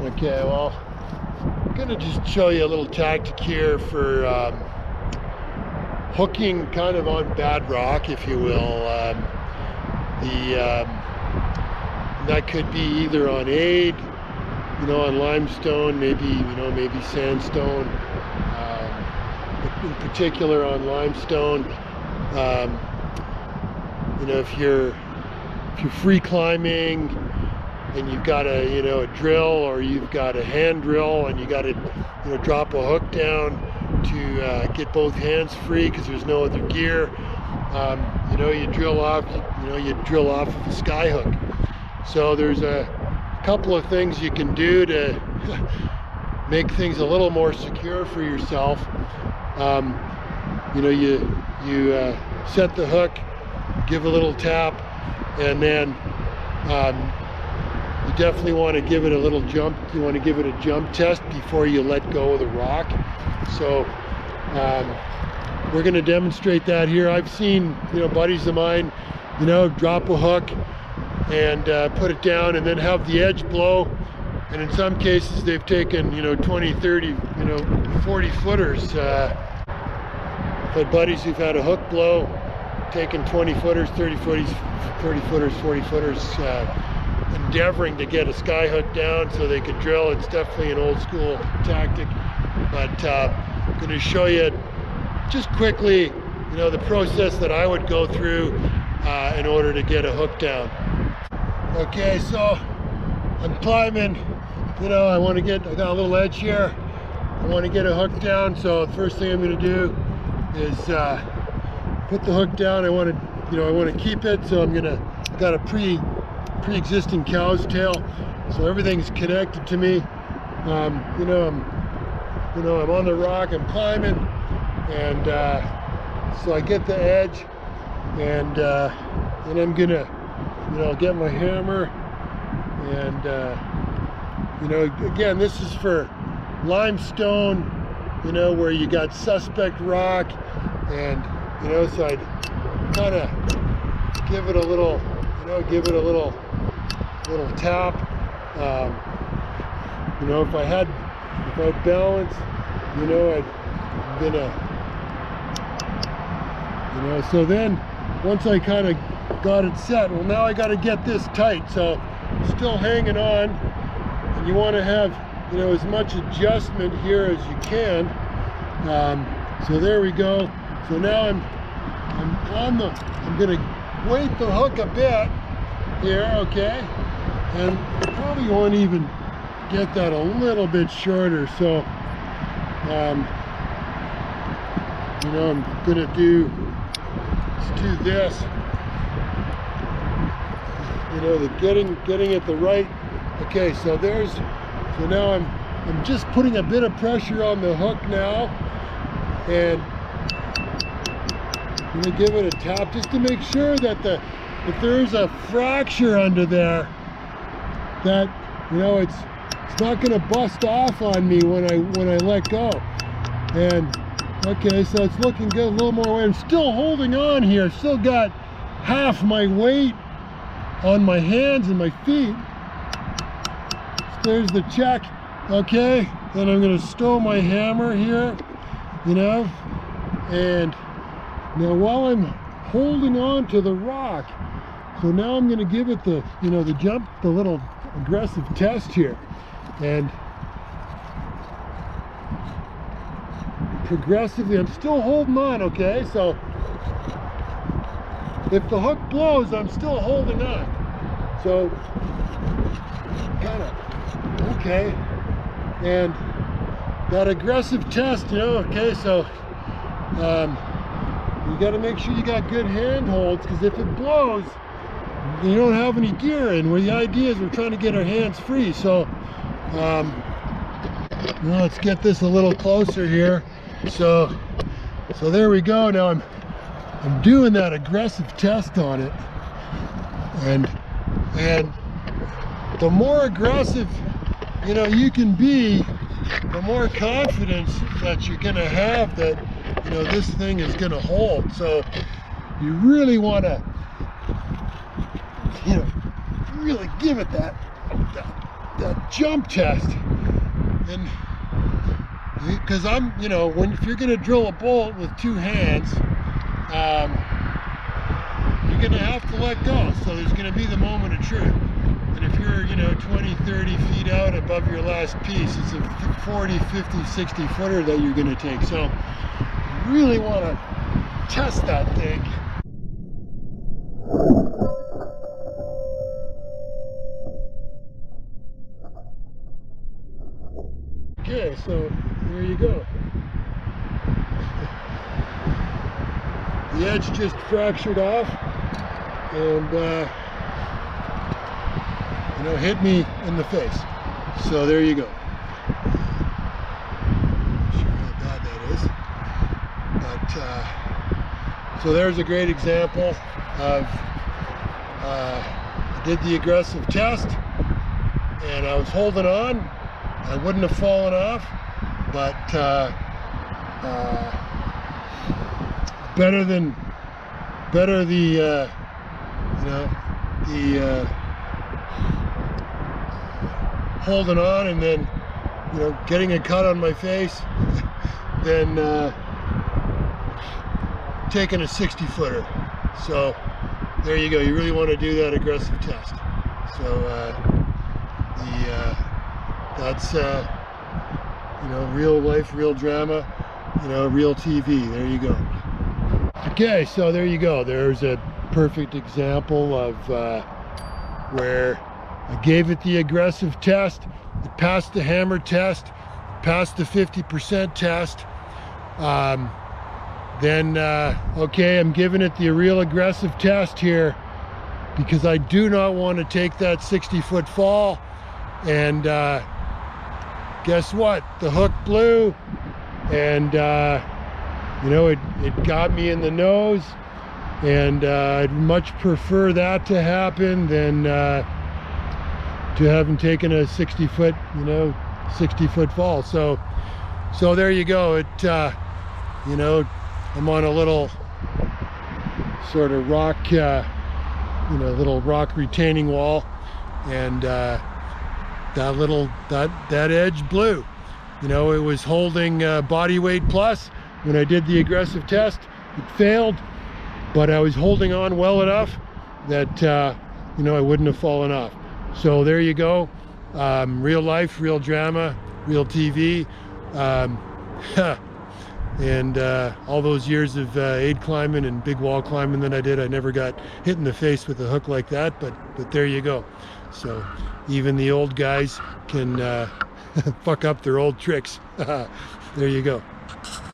Okay, well, I'm gonna just show you a little tactic here for hooking kind of on bad rock, if you will. That could be either on aid, on limestone, maybe sandstone, but in particular on limestone. If you're free climbing and you've got a drill, or you've got a hand drill, and you got to drop a hook down to get both hands free because there's no other gear. You drill off of a sky hook. So there's a couple of things you can do to make things a little more secure for yourself. You set the hook, give a little tap, and then you definitely want to give it a little jump. You want to give it a jump test before you let go of the rock. So we're going to demonstrate that here. I've seen buddies of mine drop a hook and put it down and then have the edge blow, and in some cases they've taken 20, 30, 40 footers. But buddies who've had a hook blow, taken 20 footers, 30 footers, 40 footers, endeavoring to get a sky hook down so they could drill. It's definitely an old school tactic, but I'm going to show you just quickly the process that I would go through in order to get a hook down. Okay, so I'm climbing, I got a little edge here. I want to get a hook down, so the first thing I'm going to do is put the hook down. I want to keep it, so I've got a pre-existing cow's tail, so everything's connected to me. I'm on the rock, I'm climbing, and so I get the edge, and then I'm gonna get my hammer, and again, this is for limestone, where you got suspect rock, and so I'd kind of give it a little tap. If I had balance, so then once I kind of got it set, well, now I got to get this tight, so still hanging on, and you want to have as much adjustment here as you can. So there we go. So now I'm gonna weight the hook a bit here, okay, and I probably want to even get that a little bit shorter. So I'm gonna do this. The getting it the right. Okay, so now I'm just putting a bit of pressure on the hook now, and I'm gonna give it a tap just to make sure that if there's a fracture under there, that it's not gonna bust off on me when I let go. And okay, so it's looking good. A little more weight. I'm still holding on here. Still got half my weight on my hands and my feet. So there's the check. Okay, then I'm going to stow my hammer here, and now while I'm holding on to the rock, so now I'm going to give it the little aggressive test here, and progressively I'm still holding on. Okay, so if the hook blows, I'm still holding on. So kind of okay. And that aggressive test, okay, so you got to make sure you got good hand holds, because if it blows, you don't have any gear in. Where the idea is we're trying to get our hands free. So let's get this a little closer here. So there we go. Now I'm doing that aggressive test on it, and the more aggressive you can be, the more confidence that you're going to have that this thing is going to hold. So you really want to really give it that that jump test. And because I'm, you know, if you're going to drill a bolt with two hands, you're going to have to let go. So there's going to be the moment of truth. And if you're, you know, 20, 30 feet out above your last piece, it's a 40, 50, 60 footer that you're going to take. So you really want to test that thing. Okay, so there you go. The edge just fractured off and you know, hit me in the face. So there you go. Not sure how bad that is, but so there's a great example of I did the aggressive test and I was holding on. I wouldn't have fallen off, but better the you know, the holding on and then, you know, getting a cut on my face than taking a 60 footer. So there you go. You really want to do that aggressive test. So that's you know, real life, real drama, you know, real TV. There you go. Okay, so there you go. There's a perfect example of where I gave it the aggressive test. It passed the hammer test, passed the 50% test. Then okay, I'm giving it the real aggressive test here because I do not want to take that 60-foot fall. And guess what? The hook blew, and you know, it got me in the nose, and I'd much prefer that to happen than to having taken a 60-foot, you know, 60-foot fall. So there you go. It you know, I'm on a little sort of rock, you know, little rock retaining wall, and that edge blew. You know, it was holding body weight plus. When I did the aggressive test, it failed, but I was holding on well enough that you know, I wouldn't have fallen off. So there you go. Real life, real drama, real TV. And all those years of aid climbing and big wall climbing that I did, I never got hit in the face with a hook like that, but there you go. So even the old guys can fuck up their old tricks. There you go.